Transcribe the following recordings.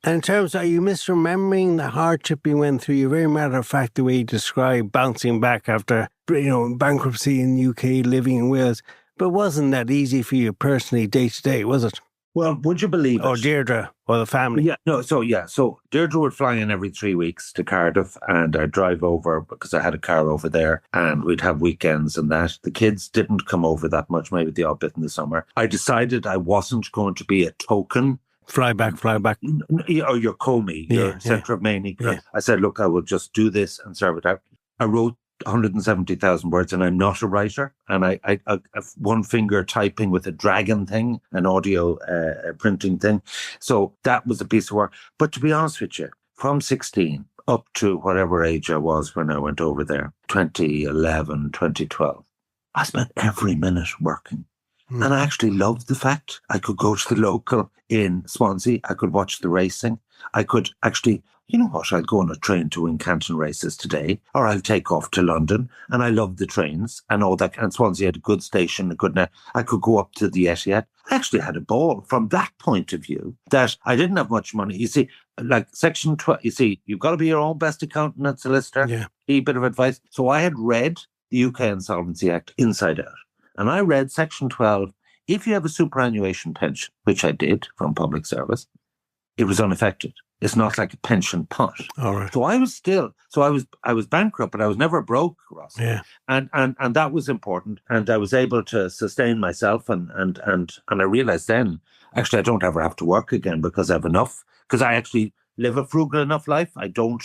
And in terms, are you misremembering the hardship you went through? You're very matter of fact the way you describe bouncing back after, bankruptcy in the UK, living in Wales. But wasn't that easy for you personally, day to day, was it? Well, would you believe it? Or Deirdre, or the family? Yeah, no, so Deirdre would fly in every 3 weeks to Cardiff, and I'd drive over because I had a car over there, and we'd have weekends and that. The kids didn't come over that much, maybe the odd bit in the summer. I decided I wasn't going to be a token. Fly back. Or your comey, your centre of main. Yeah. I said, look, I will just do this and serve it out. I wrote 170,000 words, and I'm not a writer. And I have one finger typing with a dragon thing, an audio printing thing. So that was a piece of work. But to be honest with you, from 16 up to whatever age I was when I went over there, 2011, 2012, I spent every minute working. And I actually loved the fact I could go to the local in Swansea. I could watch the racing. I could actually, you know what, I'll go on a train to Wincanton races today, or I'll take off to London. And I loved the trains and all that. And Swansea had a good station. I could go up to the Etihad. I actually had a ball from that point of view that I didn't have much money. You see, like Section 12, you see, you've got to be your own best accountant and solicitor. Yeah. A bit of advice. So I had read the UK Insolvency Act inside out. And I read Section 12, if you have a superannuation pension, which I did from public service, it was unaffected. It's not like a pension pot. All right. So I was bankrupt, but I was never broke, Ross. Yeah. And that was important. And I was able to sustain myself. And I realized then, actually, I don't ever have to work again because I have enough. Because I actually live a frugal enough life. I don't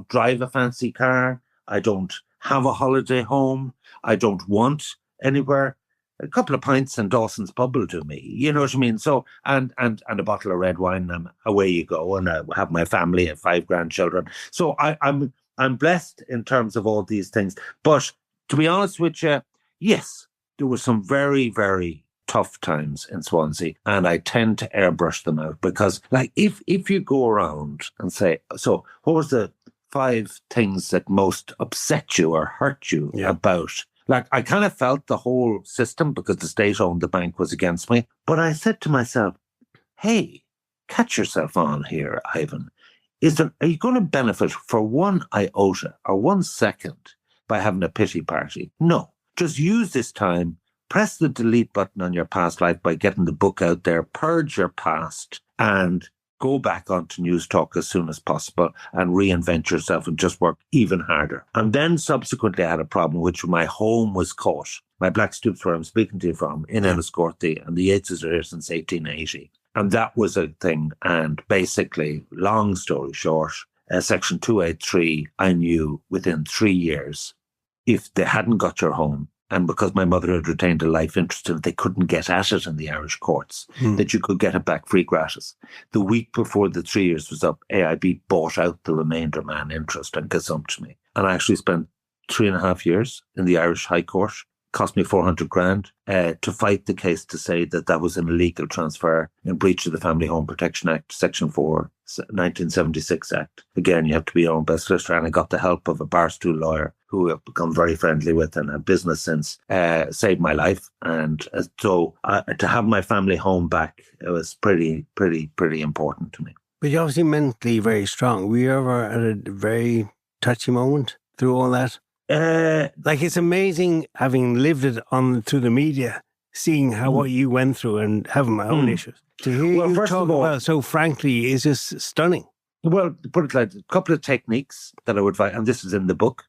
drive a fancy car. I don't have a holiday home. I don't want anywhere. A couple of pints in Dawson's Pub will do me. You know what I mean? So, and a bottle of red wine, and away you go. And I have my family and 5 grandchildren. So I'm blessed in terms of all these things. But to be honest with you, yes, there were some very, very tough times in Swansea, and I tend to airbrush them out because, like, if you go around and say, so what was the 5 things that most upset you or hurt you about? Like, I kind of felt the whole system, because the state owned the bank, was against me. But I said to myself, hey, catch yourself on here, Ivan. Are you going to benefit for 1 iota or 1 second by having a pity party? No. Just use this time, press the delete button on your past life by getting the book out there, purge your past, and go back onto News Talk as soon as possible and reinvent yourself and just work even harder. And then subsequently I had a problem, which my home was caught. My Black Stoops, where I'm speaking to you from, in Enniscorthy, and the Yates are here since 1880. And that was a thing. And basically, long story short, Section 283, I knew within 3 years, if they hadn't got your home, and because my mother had retained a life interest in it, they couldn't get at it in the Irish courts, that you could get it back free gratis. The week before the 3 years was up, AIB bought out the remainder man interest and gazumped me. And I actually spent 3.5 years in the Irish High Court. Cost me 400 grand to fight the case to say that was an illegal transfer in breach of the Family Home Protection Act, Section 4, 1976 Act. Again, you have to be your own best solicitor, and I got the help of a barstool lawyer who I've become very friendly with and have business since, saved my life. And so to have my family home back, it was pretty important to me. But you're obviously mentally very strong. Were you ever at a very touchy moment through all that? Like, it's amazing having lived it on through the media, seeing how what you went through and having my own issues. To hear you talk about so frankly is just stunning. Well, to put it like a couple of techniques that I would advise, and this is in the book,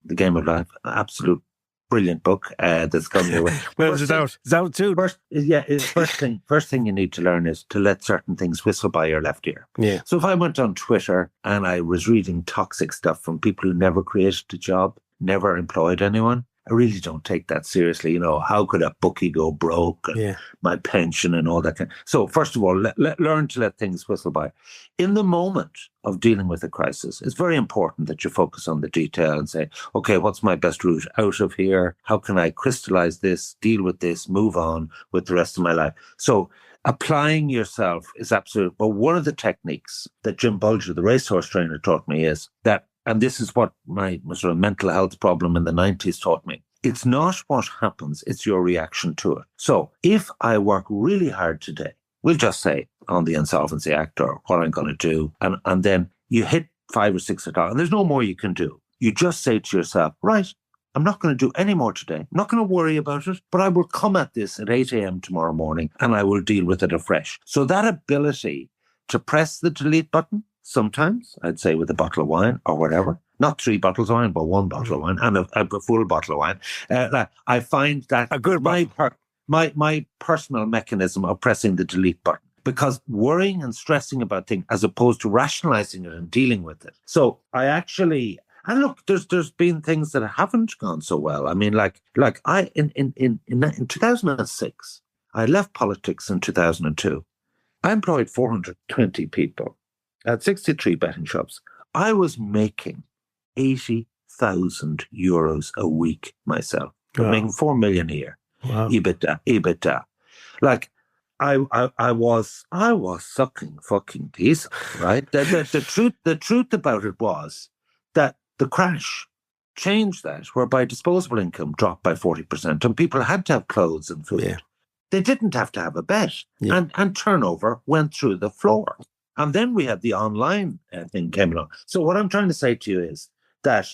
The Game of Life, absolute brilliant book that's come your way. Well, it's out soon. First thing you need to learn is to let certain things whistle by your left ear. Yeah. So if I went on Twitter and I was reading toxic stuff from people who never created a job, never employed anyone, I really don't take that seriously. You know, how could a bookie go broke and my pension and all that kind. So first of all, learn to let things whistle by. In the moment of dealing with a crisis, it's very important that you focus on the detail and say, okay, what's my best route out of here? How can I crystallize this, deal with this, move on with the rest of my life? So applying yourself is absolute. But one of the techniques that Jim Bulger, the racehorse trainer, taught me is that, and this is what my sort of mental health problem in the 90s taught me. It's not what happens, it's your reaction to it. So if I work really hard today we'll just say on the Insolvency Act or what I'm going to do. And then you hit 5 or 6 o'clock and there's no more you can do. You just say to yourself, right, I'm not going to do any more today. I'm not going to worry about it, but I will come at this at 8 a.m. tomorrow morning and I will deal with it afresh. So that ability to press the delete button, sometimes, I'd say with a bottle of wine or whatever, not 3 bottles of wine, but 1 bottle of wine and a full bottle of wine. I find that a good my personal mechanism of pressing the delete button, because worrying and stressing about things as opposed to rationalizing it and dealing with it. So I actually, and look, there's been things that haven't gone so well. I mean, like I in 2006, I left politics in 2002. I employed 420 people at 63 betting shops. I was making 80,000 euros a week myself. I'm making 4 million a year. Wow. EBITDA. Like I was sucking fucking diesel, right? The truth about it was that the crash changed that, whereby disposable income dropped by 40% and people had to have clothes and food. Yeah. They didn't have to have a bet, and turnover went through the floor. And then we had the online thing came along. So what I'm trying to say to you is that,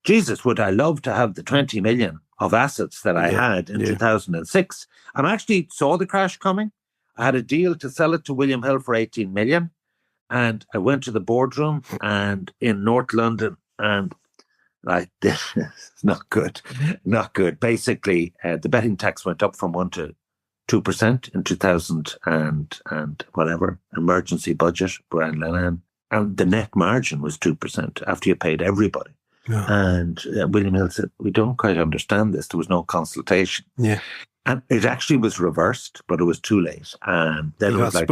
Jesus, would I love to have the 20 million of assets that I had in 2006. And I actually saw the crash coming. I had a deal to sell it to William Hill for 18 million. And I went to the boardroom and in North London, and like, this is not good. Not good. Basically, the betting tax went up from 1 to 2% in 2000 and whatever, emergency budget, Brian Lenihan. And the net margin was 2% after you paid everybody. Yeah. And William Hill said, we don't quite understand this. There was no consultation. Yeah. And it actually was reversed, but it was too late. And then it was like,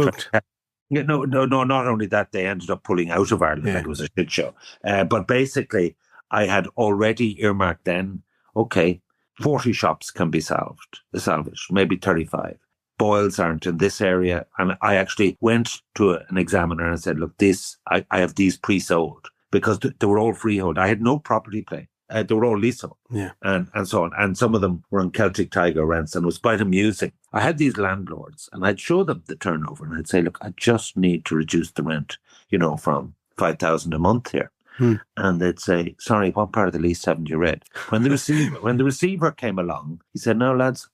no, not only that, they ended up pulling out of Ireland. It was a shit show. But basically, I had already earmarked then, okay, 40 shops can be salvaged, maybe 35. Boils aren't in this area. And I actually went to an examiner and said, look, I have these pre-sold, because they were all freehold. I had no property play. They were all leasehold. Yeah. And so on. And some of them were on Celtic Tiger rents, and it was quite amusing. I had these landlords and I'd show them the turnover and I'd say, look, I just need to reduce the rent, from 5,000 a month here. And they'd say, sorry, what part of the lease haven't you read? When the receiver came along, he said, no, lads,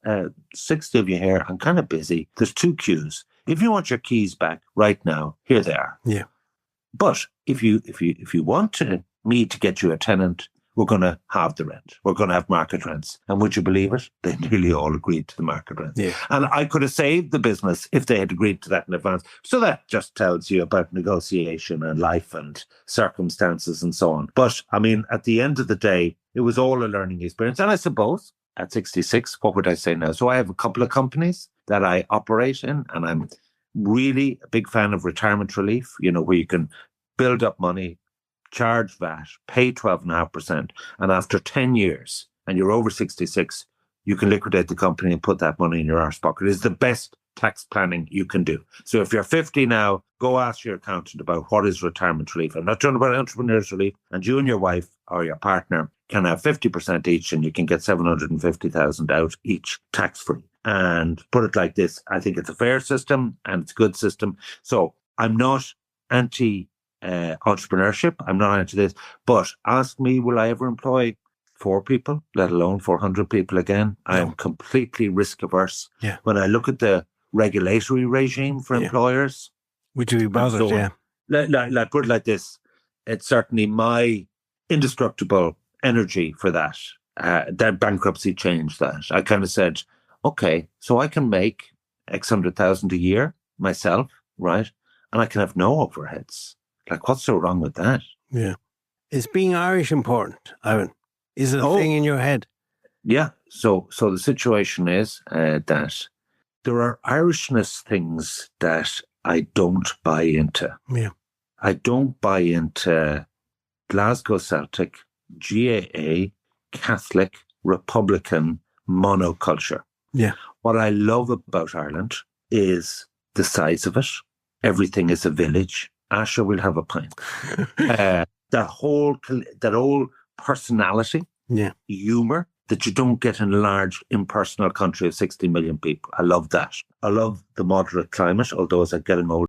60 of you here, I'm kind of busy. There's 2 queues. If you want your keys back right now, here they are. Yeah. But if you want me to get you a tenant, we're going to have the rent. We're going to have market rents. And would you believe it? They nearly all agreed to the market rent. Yeah. And I could have saved the business if they had agreed to that in advance. So that just tells you about negotiation and life and circumstances and so on. But I mean, at the end of the day, it was all a learning experience. And I suppose at 66, what would I say now? So I have a couple of companies that I operate in, and I'm really a big fan of retirement relief, where you can build up money, charge VAT, pay 12.5%, and after 10 years, and you're over 66, you can liquidate the company and put that money in your arse pocket. It's the best tax planning you can do. So if you're 50 now, go ask your accountant about what is retirement relief. I'm not talking about entrepreneur's relief. And you and your wife or your partner can have 50% each, and you can get 750,000 out each tax-free. And put it like this, I think it's a fair system and it's a good system. So I'm not anti-entrepreneurship. I'm not into this. But ask me, will I ever employ 4 people, let alone 400 people again? No. I am completely risk averse. Yeah. When I look at the regulatory regime for employers. Would you be bothered? So like put it like this, it's certainly my indestructible energy for that. That bankruptcy changed that. I kind of said, okay, so I can make X 100,000 a year myself, right? And I can have no overheads. Like, what's so wrong with that? Yeah. Is being Irish important, Ivan? Is it a thing in your head? Yeah. So the situation is that there are Irishness things that I don't buy into. Yeah. I don't buy into Glasgow Celtic, GAA, Catholic, Republican monoculture. Yeah. What I love about Ireland is the size of it. Everything is a village. Asha will have a pint. That whole personality, humor, that you don't get in a large, impersonal country of 60 million people. I love that. I love the moderate climate, although as I'm getting older,